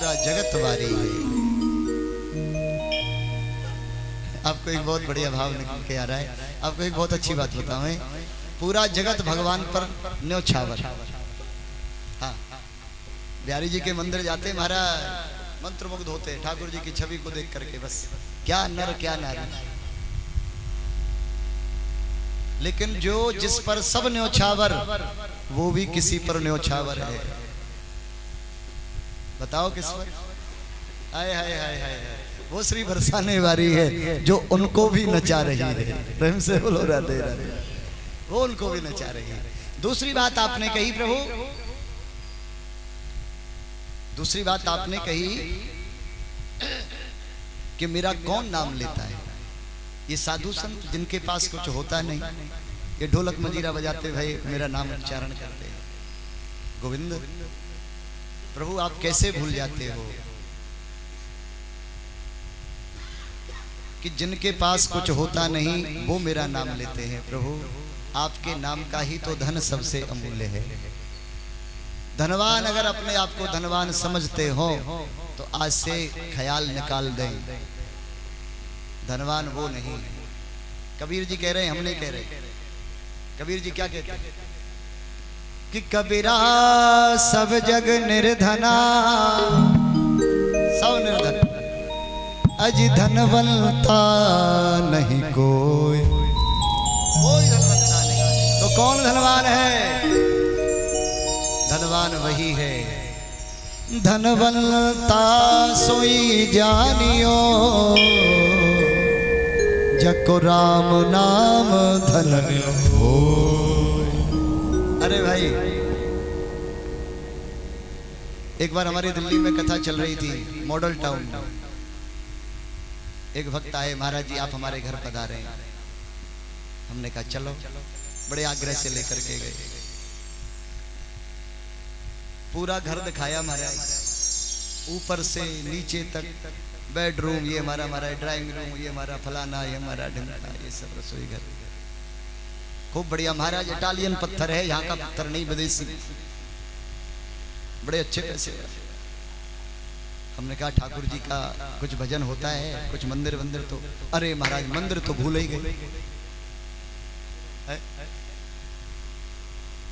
पूरा जगत वारी है। आपको एक बहुत बढ़िया भाव निकल के आ रहा है। आपको एक बहुत अच्छी बात बताऊं, पूरा जगत भगवान पर न्योछावर। हाँ, बिहारी जी के मंदिर जाते महाराज मंत्रमुग्ध होते ठाकुर जी की छवि को देख करके, बस क्या नर क्या नारी। लेकिन जो जिस पर सब न्योछावर वो भी किसी पर न्योछावर है। बताओ किस पर? हाय हाय हाय हाय, वो श्री बरसाने वाली है जो उनको भी नचा रही है। प्रेम से बोलो राधे राधे। वो उनको भी नचा रही है। दूसरी बात आपने कही प्रभु, दूसरी बात आपने कही कि मेरा कौन नाम लेता है। ये साधु संत जिनके पास कुछ होता नहीं, ये ढोलक मंजीरा बजाते भाई मेरा नाम उच्चारण करते हैं। गोविंद प्रभु आप कैसे भूल जाते हो कि जिनके पास कुछ होता नहीं वो मेरा नाम लेते हैं। प्रभु आपके नाम का ही तो धन सबसे अमूल्य है। धनवान अगर अपने आप को धनवान समझते हो तो आज से ख्याल निकाल दें, धनवान वो नहीं। कबीर जी कह रहे हैं, हम नहीं कह रहे। कबीर जी क्या कहते हैं कि कबीरा सब जग निर्धना, सब निर्धन, अजी धनवंता नहीं कोई, कोई धनवंता नहीं। तो कौन धनवान है? धनवान वही है। धनवंता सोई जानियो जको राम नाम धन हो। अरे भाई, एक बार हमारी दिल्ली में कथा चल रही थी, मॉडल टाउन में। एक भक्त आए, महाराज जी आप हमारे घर पधारे हैं। हमने कहा चलो, बड़े आग्रह से लेकर के गए। पूरा घर दिखाया महाराज, ऊपर से नीचे तक, बेडरूम ये हमारा ड्राइंग रूम, ये हमारा फलाना, ये हमारा ढिमका, ये सब रसोई घर। खूब बढ़िया महाराज, इटालियन पत्थर है, यहाँ का पत्थर नहीं, विदेशी, बड़े अच्छे पैसे। हमने कहा ठाकुर जी का कुछ भजन होता है, कुछ मंदिर वंदिर तो? अरे महाराज मंदिर तो भूल ही गए।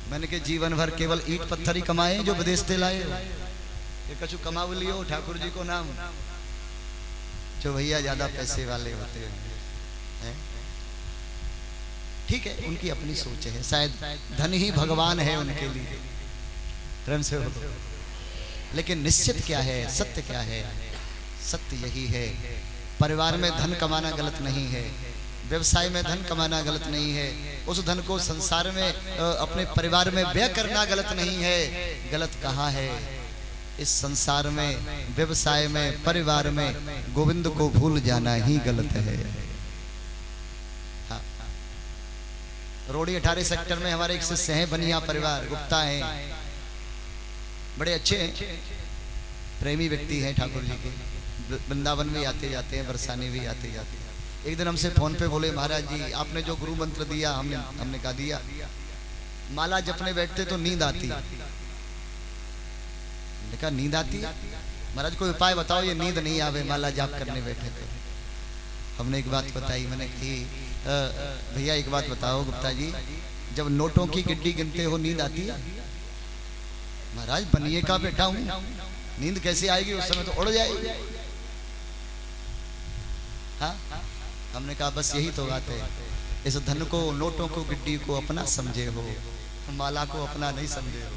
मैंने कहा जीवन भर केवल ईट पत्थर ही कमाए जो विदेश से लाए हो? ये कछु कमाव लियो ठाकुर जी को नाम, जो भैया ज्यादा पैसे वाले होते हैं। ठीक है, उनकी अपनी सोच है, शायद धन ही भगवान है उनके लिए। प्रेम से हो। लेकिन निश्चित क्या है, सत्य क्या है? सत्य यही है, परिवार में धन कमाना गलत नहीं है, व्यवसाय में धन कमाना गलत नहीं है, उस धन को संसार में अपने परिवार में व्यय करना गलत नहीं है। गलत कहाँ है? इस संसार में, व्यवसाय में, परिवार में गोविंद को भूल जाना ही गलत है। हाँ। रोडी 18 सेक्टर में हमारे एक शिष्य हैं, बनिया परिवार, गुप्ता हैं, बड़े अच्छे हैं, प्रेमी व्यक्ति हैं ठाकुर जी के। वृंदावन में आते जाते हैं, बरसाने भी आते जाते हैं। एक दिन हमसे फोन पे बोले, महाराज जी आपने जो गुरु मंत्र दिया, हमने कहा दिया, माला जपने बैठते तो नींद आती। मैंने कहा नींद आती? महाराज कोई उपाय बताओ ये नींद नहीं आवे माला जाप करने बैठे तो। हमने एक बात बताई, मैंने कही भैया एक बात बताओ गुप्ता जी, जब नोटों की गिड्डी गिनते हो नींद आती है? महाराज बनिए का बेटा हूं, नींद कैसे आएगी? उस समय तो उड़ जाएगी। हाँ? हमने कहा बस यही तो बात है, इस धन को, नोटों को, गिड्डी को अपना समझे हो, माला को अपना नहीं समझे हो।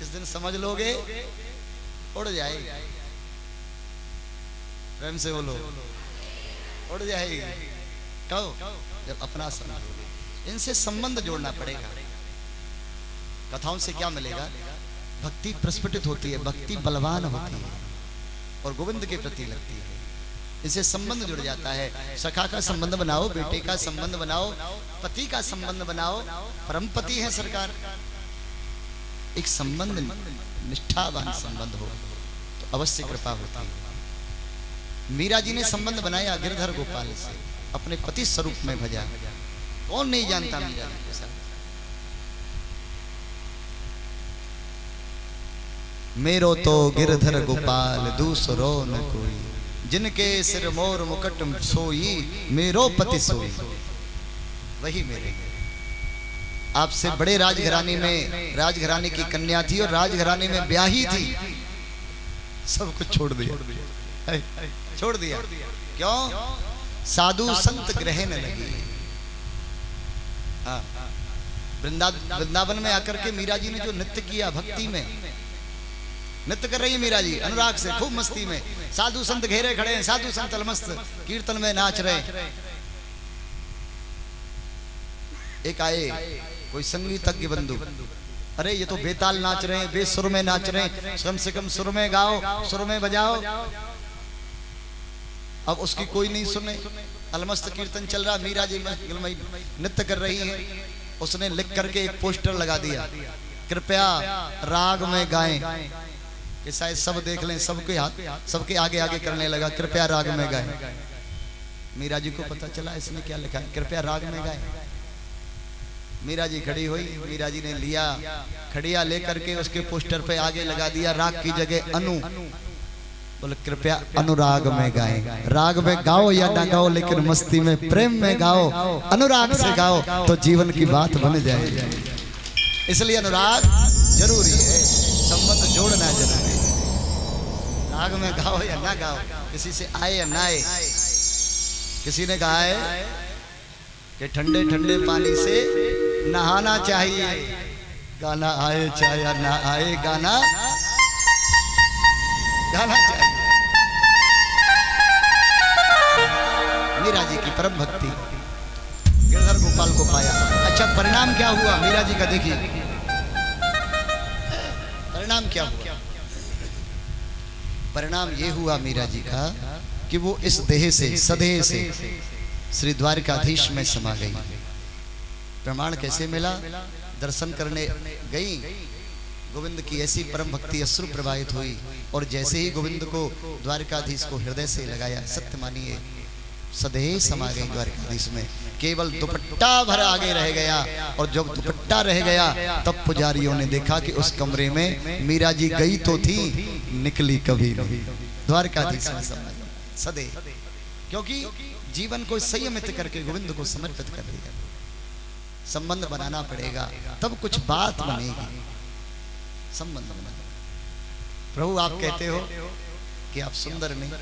इस दिन समझ लोगे उड़ जाएगी। प्रेम से बोलो, उड़ जाएगी। कहो जब अपना समझोगे। इनसे संबंध जोड़ना पड़ेगा। कथाओं से क्या मिलेगा? भक्ति प्रस्फुटित होती है, भक्ति बलवान होती है और गोविंद के प्रति लगती है। इससे संबंध जुड़ जाता है। सखा का संबंध बनाओ, बेटे का संबंध बनाओ, पति का संबंध बनाओ, परम पति है सरकार। एक संबंध निष्ठावान संबंध हो तो अवश्य कृपा होती है। मीरा जी ने संबंध बनाया गिरधर गोपाल से, अपने पति स्वरूप में भजा। कौन नहीं जानता मीरा जी के साथ। मेरो तो गिरधर गोपाल दूसरो न कोई, जिनके सिर मोर मुकुट सोई, मेरो पति सोई। वही मेरे। आपसे बड़े राजघराने में, राजघराने की कन्या थी और राजघराने में ब्याही थी, सब कुछ छोड़ दिया, छोड़ दिया। क्यों? साधु संत ग्रहण लगी। हाँ, वृंदावन में आकर के मीरा जी ने जो नृत्य किया, भक्ति में नृत्य कर रही है मीरा जी, अनुराग से खूब मस्ती में, साधु संत घेरे खड़े हैं, साधु संत अलमस्त कीर्तन में नाच रहे। एक आए कोई संगीतज्ञ बंधु, अरे ये तो बेताल नाच रहे हैं, बेसुर में नाच रहे हैं, कम से कम सुर में गाओ, सुर में बजाओ। अब उसकी कोई नहीं सुने, अलमस्त कीर्तन चल रहा, मीरा जी नृत्य कर रही है। उसने लिख करके एक पोस्टर लगा दिया, कृपया राग में गाएं, कि शायद सब देख लें, सबके हाथ सबके आगे आगे करने लगा, कृपया राग में गाएं। मीरा जी को पता चला इसने क्या लिखा है, कृपया राग में गाएं। मीरा जी खड़ी हुई, मीरा जी ने लिया खड़िया लेकर के उसके पोस्टर पे आगे लगा दिया, राग की जगह अनु, बोले कृपया अनुराग में गाएं। राग में गाओ या ना गाओ, लेकिन मस्ती में प्रेम में गाओ, अनुराग से गाओ तो जीवन की बात बन जाएगी। इसलिए अनुराग जरूरी है, संबंध जोड़ना जरूरी है। राग में गाओ या ना गाओ, किसी से आए या ना आए। किसी ने कहा है कि ठंडे ठंडे पानी से नहाना चाहिए, गाना आए चाहे या ना आए, गाना गाना चाहिए। मीरा जी की परम भक्ति, गिरधर गोपाल को पाया। अच्छा, परिणाम क्या हुआ मीरा जी का? देखिए परिणाम क्या हुआ। परिणाम ये हुआ मीरा जी का कि वो इस देह से, सदेह से श्री द्वारकाधीश में समा गई। प्रमाण कैसे मिला? दर्शन करने गई, गोविंद की ऐसी परम भक्ति अश्रु प्रवाहित हुई, और जैसे ही गोविंद को द्वारकाधीश को हृदय से लगाया, सत्य मानिए सदैव समा गई द्वारकाधीश में। केवल दुपट्टा भर आगे रह गया, और जब दुपट्टा रह गया तब पुजारियों ने देखा कि उस कमरे में मीरा जी गई तो थी, निकली कभी नहीं। द्वारकाधीश में समा गई सदैव, क्योंकि जीवन को संयमित करके गोविंद को समर्पित कर दिया। संबंध बनाना पड़ेगा, तब कुछ बात बनेगी। संबंध बना। प्रभु आप कहते हो कि आप सुंदर नहीं,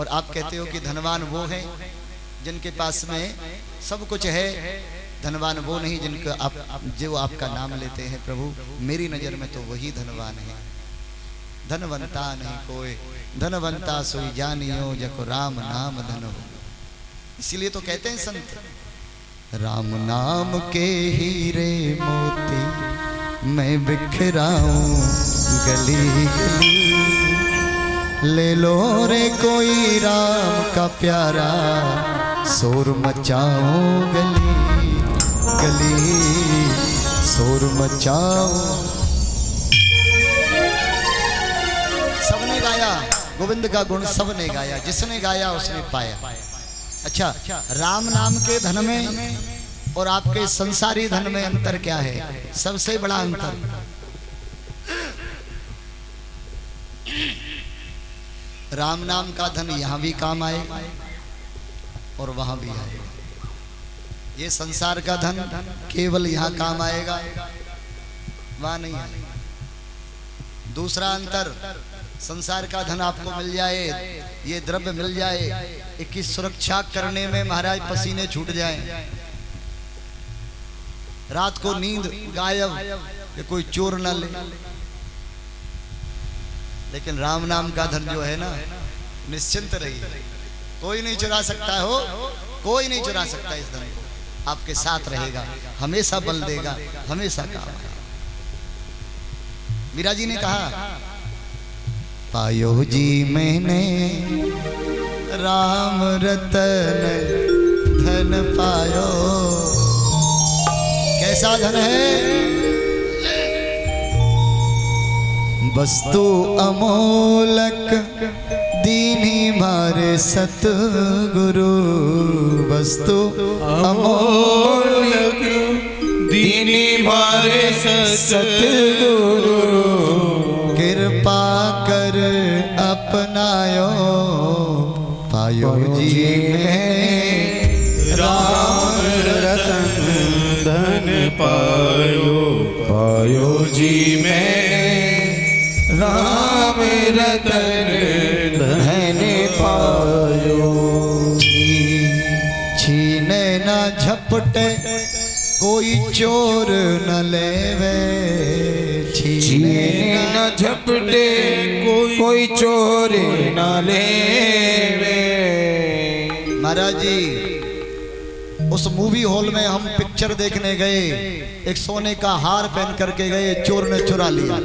और आप कहते हो कि धनवान वो है जिनके पास में सब कुछ है, धनवान वो नहीं जिनका आप जो आपका नाम लेते हैं। प्रभु मेरी नजर में तो वही धनवान है, धनवंता नहीं कोई, धनवंता सोई जानियो जको राम नाम धन हो। इसीलिए तो कहते हैं संत, राम नाम के हीरे मोती मैं बिखराऊं गली गली, ले लो रे कोई राम का प्यारा, शोर मचाऊं गली गली, शोर मचाऊं। सबने गाया गोविंद का गुण, सबने गाया, जिसने गाया उसने पाया। अच्छा, राम नाम के धन में और आपके संसारी धन में अंतर क्या है? सबसे बड़ा अंतर, राम नाम का धन यहां भी काम आएगा और वहां भी आएगा। ये संसार का धन केवल यहां काम आएगा, वहां नहीं आएगा। दूसरा अंतर, संसार का धन आपको मिल जाए, ये द्रव्य मिल जाए, इसकी सुरक्षा करने में महाराज पसीने छूट जाएं, रात को नींद गायब, कि कोई चोर ना ले। लेकिन राम नाम का धन जो है ना, निश्चिंत रहिए, कोई नहीं चुरा सकता हो, कोई नहीं चुरा सकता इस धन को, आपके साथ रहेगा, हमेशा बल देगा, हमेशा काम आएगा। मीरा जी ने कहा, पायो जी मैंने राम रतन धन पायो। कैसा धन है? वस्तु अमोलक दीनी मारे सतगुरु, वस्तु अमोलक दीनी मारे सतगुरु, कृपा अपनायो पायो जी में राम रतन धन पायो, पायो जी मैंने राम रतन धन पायो। छीने न झपटे कोई चोर न लेवे, छीने न झपटे कोई चोर न लेवे। महाराज जी उस मूवी हॉल में हम पिक्चर देखने गए, एक सोने का हार पहन करके गए, चोर ने चुरा लिया।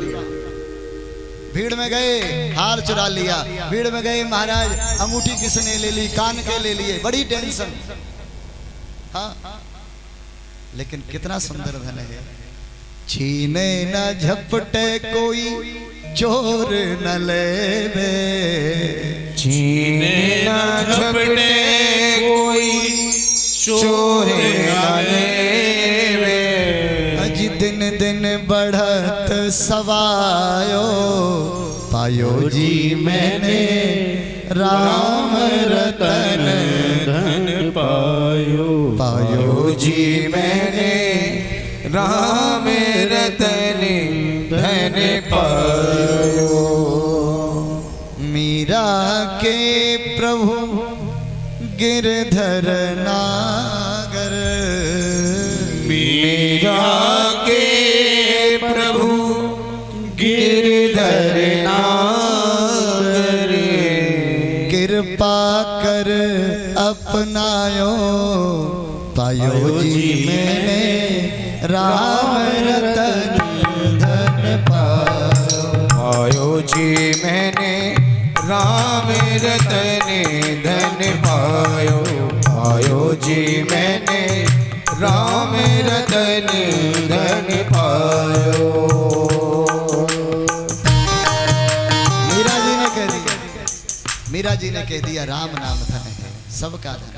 भीड़ में गए, हार चुरा लिया। भीड़ में गए, महाराज अंगूठी किसने ले ली, कान के ले लिए, बड़ी टेंशन। हाँ लेकिन कितना सुंदर धन है। छीने न झपटे कोई चोर न लेवे, छीने न झपटे कोई चोर न लेवे। अज दिन दिन बढ़त सवायो, पायो जी मैंने राम रतन धन पायो, पायो जी मैंने राम रतन धन पायो। मीरा के प्रभु गिरधर नागर, मीरा के प्रभु गिरधर नागर। कृपा कर अपनायो, पायो जी मैंने राम रतन धन पायो, पायो जी मैंने राम रतन धन पायो, पायो जी मैंने राम रतन धन पायो। मीरा जी ने कह दिया, मीरा जी ने कह दिया राम नाम धन है, सबका धन।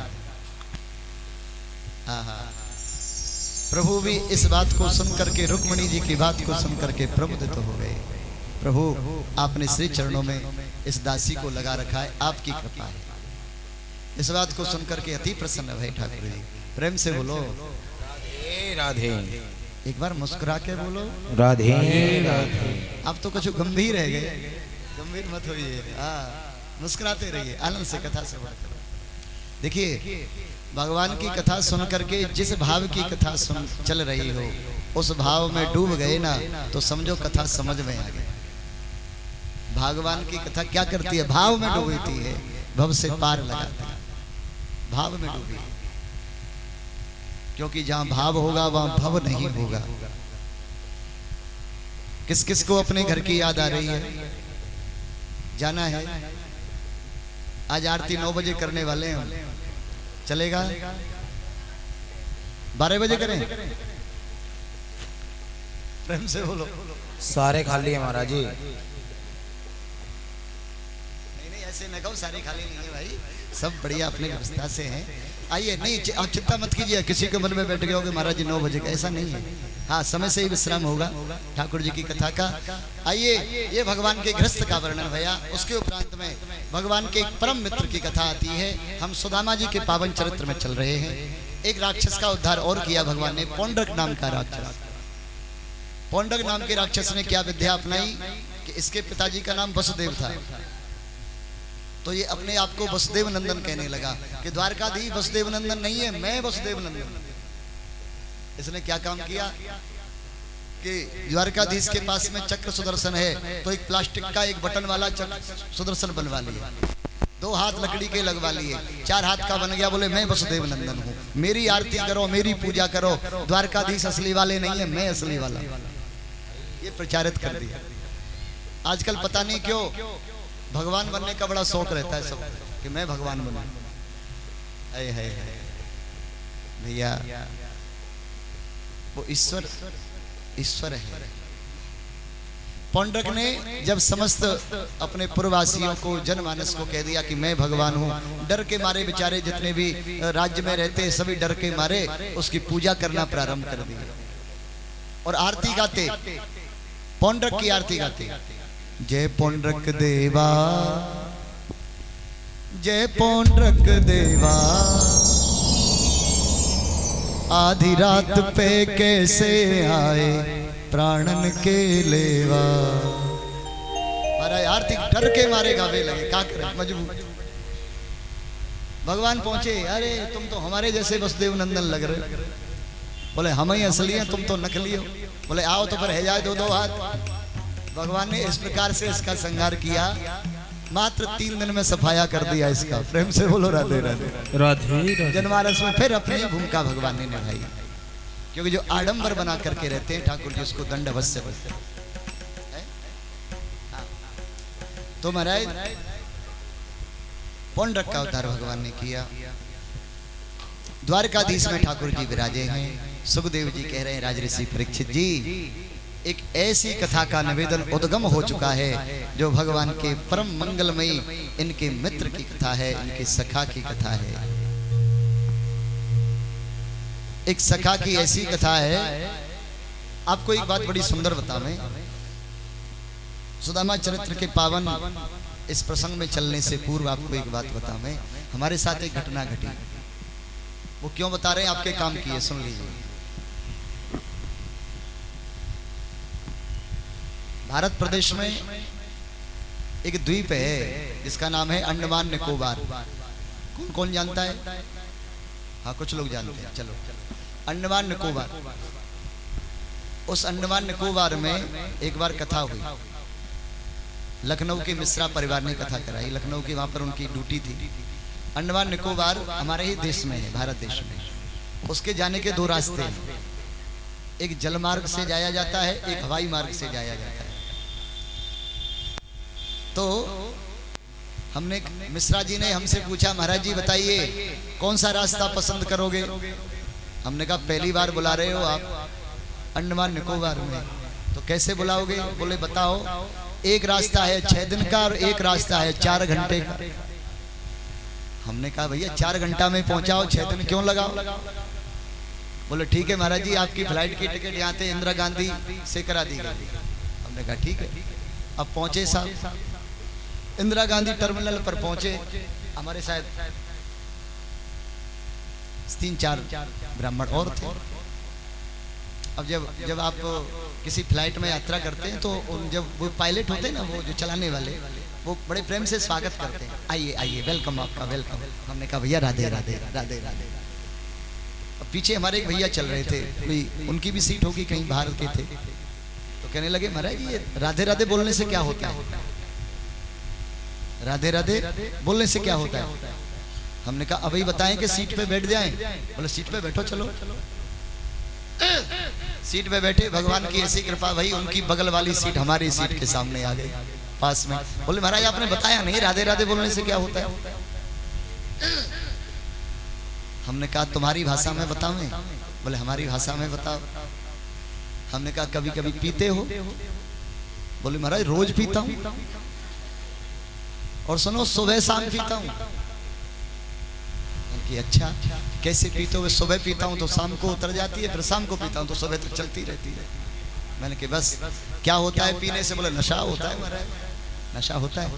प्रभु भी इस बात को सुन करके, रुक्मणी जी की बात को सुन करके प्रमुदित हो गए। प्रभु आपने श्री चरणों में इस दासी को लगा रखा है, आपकी कृपा है। इस बात को सुन करके अति प्रसन्न भय ठाकुर जी। प्रेम से बोलो राधे राधे, एक बार मुस्कुरा के बोलो राधे राधे। आप तो कुछ गंभीर रह गए, गंभीर मत होइए, मुस्कुराते रहिए, आनंद से कथा श्रवण करो। देखिए भगवान की कथा सुन करके जिस भाव की कथा सुन चल रही हो, उस भाव में डूब गए ना तो समझो कथा समझ में आ गई। भगवान की कथा क्या करती है, भाव में डूबती है, भव से पार लगाती है, भाव में डूबी। क्योंकि जहां भाव होगा वहां भव नहीं होगा। किस किस को अपने घर की याद आ रही है? जाना है? आज आरती 9 बजे करने वाले हैं, चलेगा? 12 बजे करें? प्रेम से बोलो। सारे खाली है महाराज जी। नहीं ऐसे न कहो सारे खाली नहीं है भाई, सब बढ़िया अपने व्यवस्था से हैं। आइए, नहीं आप चिंता मत कीजिए, किसी के मन में बैठ गए होगे महाराज जी 9 बजे का, ऐसा नहीं है। हाँ, समय से ही विश्राम होगा ठाकुर जी की कथा का। आइए, ये भगवान के गृहस्थ का वर्णन भैया, उसके उपरांत में भगवान के एक परम मित्र की कथा आती है। हम सुदामा जी के पावन चरित्र में चल रहे हैं। एक राक्षस का उद्धार और किया भगवान ने, पौंड्रक नाम का राक्षस। पौंड्रक नाम के राक्षस ने क्या विद्या अपनाई कि इसके पिताजी का नाम वसुदेव था, तो ये अपने आप को वसुदेव नंदन कहने लगा कि द्वारकाधीश वसुदेव नंदन नहीं है, मैं वसुदेव नंदन। इसने क्या काम किया कि द्वारकाधीश के पास में चक्र सुदर्शन है, तो एक प्लास्टिक का एक बटन वाला चक्र सुदर्शन बनवा लिया, 2 हाथ लकड़ी के लगवा लिए, 4 हाथ का बन गया। बोले मैं वसुदेव नंदन हूँ, मेरी आरती करो, मेरी पूजा करो, द्वारकाधीश असली वाले नहीं है, मैं असली वाला। ये प्रचारित कर दिया। आजकल पता नहीं क्यों भगवान बनने का बड़ा शौक रहता है सब, कि मैं भगवान बनूं। है भैया, वो ईश्वर है। पौंड्रक ने जब समस्त अपने पूर्ववासियों को, जनमानस को कह दिया कि मैं भगवान हूँ, डर के मारे बेचारे जितने भी राज्य में रहते सभी डर के मारे उसकी पूजा करना प्रारंभ कर दिया और आरती गाते, पौंड्रक की आरती गाते। जय पौंड्रक देवा, जय पौंड्रक देवा, आधी रात पे कैसे आए प्राणन के लेवा। महाराज आरती डर के मारे गावे लगे, क्या करे मजबूर। भगवान पहुंचे, अरे तुम तो हमारे जैसे वसुदेव नंदन लग रहे। बोले हम ही असली हैं, तुम तो नकली हो। बोले आओ तो पर है जाए दो हाथ। भगवान ने इस प्रकार से इसका संहार किया, मात्र 3 दिन में सफाया कर दिया इसका। प्रेम से बोलो राधे राधे राधे। जनमानस में फिर अपनी भूमिका भगवान ने निभाई, क्योंकि जो आडंबर बना करके रहते हैं ठाकुर जी उसको दंड अवश्य बसते। तो महाराज पौंड्रक का अवतार भगवान ने किया। द्वारकाधीश में ठाकुर जी विराजे हैं। सुखदेव जी कह रहे हैं राजऋषि परीक्षित जी, एक ऐसी कथा का निवेदन उद्गम हो चुका है जो भगवान के परम मंगलमयी इनके मित्र की कथा है, इनके सखा की कथा है। एक सखा की ऐसी कथा है। आपको एक बात बड़ी सुंदर बताऊं, सुदामा चरित्र के पावन इस प्रसंग में चलने से पूर्व आपको एक बात बताऊं। हमारे साथ एक घटना घटी, वो क्यों बता रहे हैं आपके काम की है, सुन लीजिए। भारत प्रदेश में एक द्वीप है जिसका नाम है अंडमान निकोबार। कौन कौन जानता है? हाँ कुछ लोग जानते हैं। चलो, अंडमान निकोबार। उस अंडमान निकोबार में एक बार कथा हुई। लखनऊ के मिश्रा परिवार ने कथा कराई। लखनऊ की वहां पर उनकी ड्यूटी थी। अंडमान निकोबार हमारे ही देश में है, भारत देश में। उसके जाने के 2 रास्ते हैं, एक जल मार्ग से जाया जाता है, एक हवाई मार्ग से जाया जाता है। तो हमने मिश्रा जी ने हमसे पूछा, महाराज जी बताइए कौन सा रास्ता पसंद करोगे? हमने कहा पहली बार बुला रहे हो आप अंडमान निकोबार में, तो कैसे बुलाओगे? बोले बताओ, एक रास्ता है 6 दिन का और एक रास्ता है 4 घंटे का। हमने कहा भैया 4 घंटा में पहुंचाओ, 6 दिन क्यों लगाओ? बोले ठीक है महाराज जी, आपकी फ्लाइट की टिकट यहाँ से इंदिरा गांधी से करा दी गई। हमने कहा ठीक है। अब पहुंचे साहब, इंदिरा गांधी टर्मिनल पर पहुंचे। हमारे शायद 3-4 ब्राह्मण और थे। अब जब आप किसी फ्लाइट में यात्रा करते हैं तो जब वो पायलट होते हैं ना, वो जो चलाने वाले, वो बड़े प्रेम से स्वागत करते हैं, आइए आइए, वेलकम आपका, वेलकम। हमने कहा भैया राधे राधे राधे राधे। अब पीछे हमारे एक भैया चल रहे थे, कोई उनकी भी सीट होगी, कहीं बाहर के थे। तो कहने लगे महाराज ये राधे राधे बोलने से क्या होता है? राधे राधे बोलने से क्या होता है? हमने कहा अभी बताएं कि सीट पे बैठ जाएं। बोले सीट पे बैठो, चलो। सीट पे बैठे, भगवान की ऐसी कृपा भाई, उनकी बगल वाली सीट हमारी सीट के सामने आ गई, पास में। बोले महाराज आपने बताया नहीं राधे राधे बोलने से क्या होता है? हमने कहा तुम्हारी भाषा में बताओ। बोले हमारी भाषा में बताओ। हमने कहा कभी कभी पीते हो? बोले महाराज रोज पीता हूं, और सुनो सुबह शाम पीता हूं। कि अच्छा कैसे पीते हो? सुबह पीता हूं तो शाम को उतर जाती है, फिर शाम को पीता हूं तो सुबह तक चलती रहती है। मैंने कि बस क्या होता है पीने से? बोले नशा होता है महाराज, नशा होता है।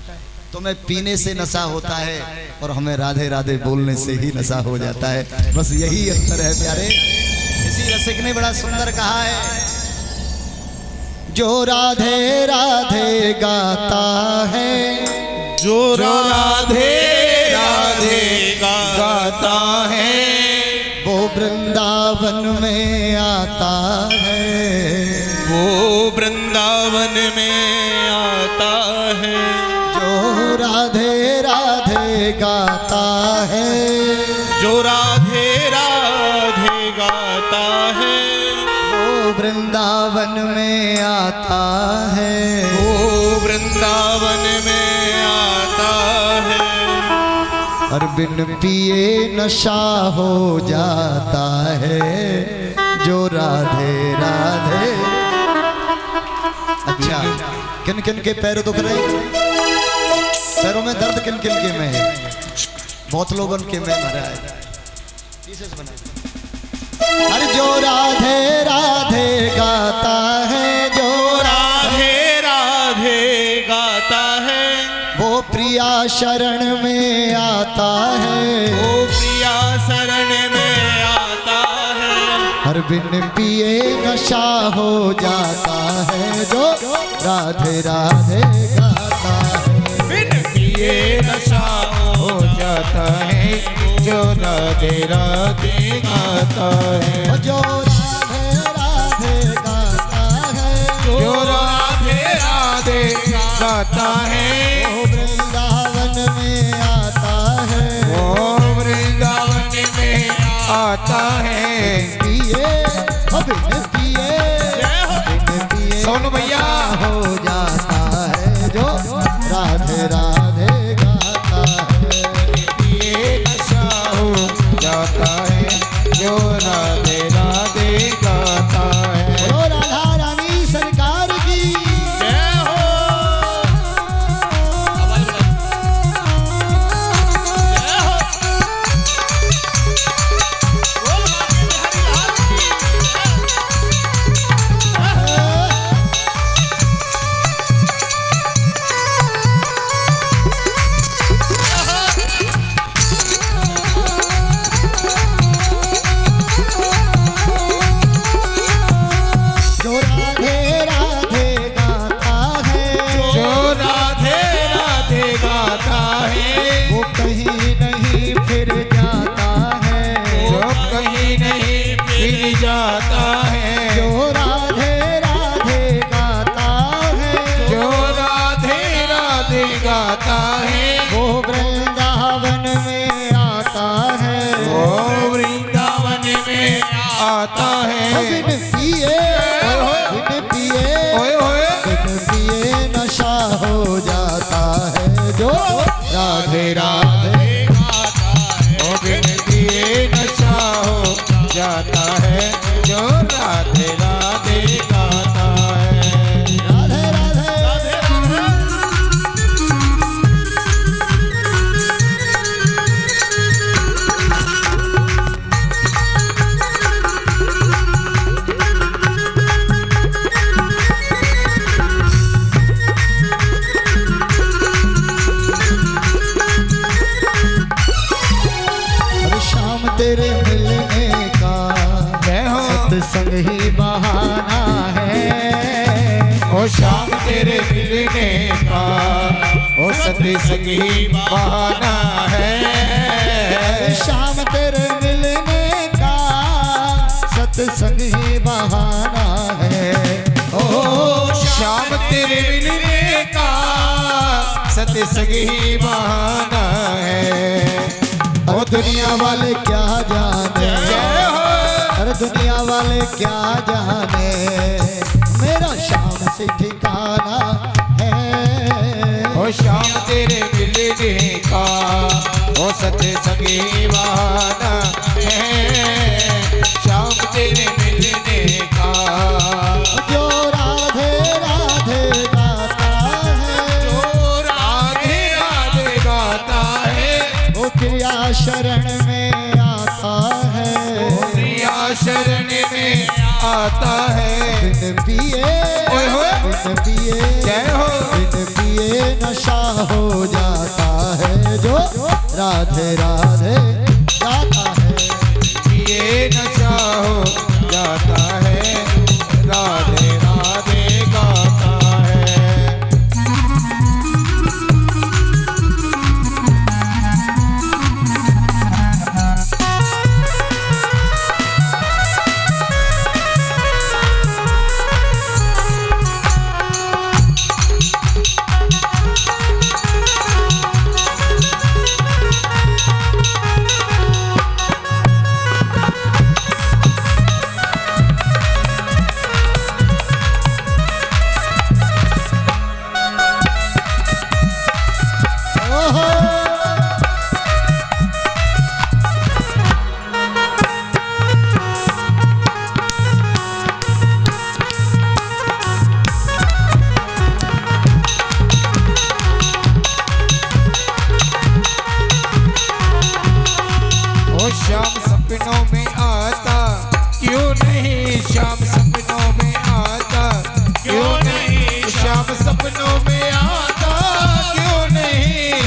तो मैं पीने से नशा होता है और हमें राधे राधे बोलने से ही नशा हो जाता है। बस यही अंतर है प्यारे। इसी रसिक ने बड़ा सुंदर कहा है, जो राधे राधे गाता है, जो राधे राधे गाता है, वो वृंदावन में आता है, वो वृंदावन में आता है। जो राधे राधे गाता है, जो राधे राधे गाता है, वो वृंदावन में आता है, वो वृंदावन में आता है। और बिन पिए नशा हो जाता है, जो राधे राधे। अच्छा, किन किन के पैर दुख रहे? पैरों में दर्द किन किन के में है? बहुत लोगों के में महाराज। अरे जो राधे राधे गाता है, जो राधे राधे प्रिया शरण में आता है, वो प्रिया शरण में आता है। हर बिन पिए नशा हो जाता है, जो राधे राधे गाता है। बिन पिए नशा हो जाता है, जो राधे राधे गाता है। जो राधे राधे गाता है, जो राधे राधे गाता है, वो वृंदावन में आता है, वो वृंदावन में आता है। पिए बिन पिए बिन पिए सोनू भैया हो जाता है, जो राधे राधे गाता है। पिए नशा हो जाता है, जो राधे राधे गाता है। बोलो राधा रानी सरकार की जय हो। जय हो। बोल बाके बिहारी लाल की। जो राधे राधे गाता है, जो राधे राधे गाता है, वो कहीं नहीं फिर जाता है, जो कहीं नहीं फिर जाता है। जो राधे राधे गाता है, जो राधे राधे गाता है, वो वृंदावन में आता है, वो वृंदावन में आता है। बिन पिए बिन पिए ओए ओए बिन पिए नशा हो जाता है, जो राधे राधे गाता है, ओ बिन पिए नशा हो जाता है, जो राधे राधे गाता है। राधे राधे हर शाम तेरे मिलने का जय हो। सत्संग ही बहाना है, ओ शाम तेरे मिलने का ओ सत्संग ही बहाना है। शाम तेरे मिलने का सत्संग ही बहाना है। ओ शाम तेरे मिलने का सत्संग ही बहाना है। और दुनिया वाले क्या जाने, जय हो। अरे दुनिया वाले क्या जाने, मेरा शाम से ठिकाना है। ओ शाम तेरे मिलने का ओ सत्संग ही बहाना है। शाम तेरे मिलने का जो राधे राधे गाता है, जो राधे राधे गाता है, वो प्रिया शरण में आता है, प्रिया शरण में आता है। बिन पिए ओए होए। बिन पिए जय हो। बिन पिए नशा हो जाता है, जो राधे राधे गाता है। ये नशा हो जाता है, राधे राधे गाता है। सपनों में आता क्यों नहीं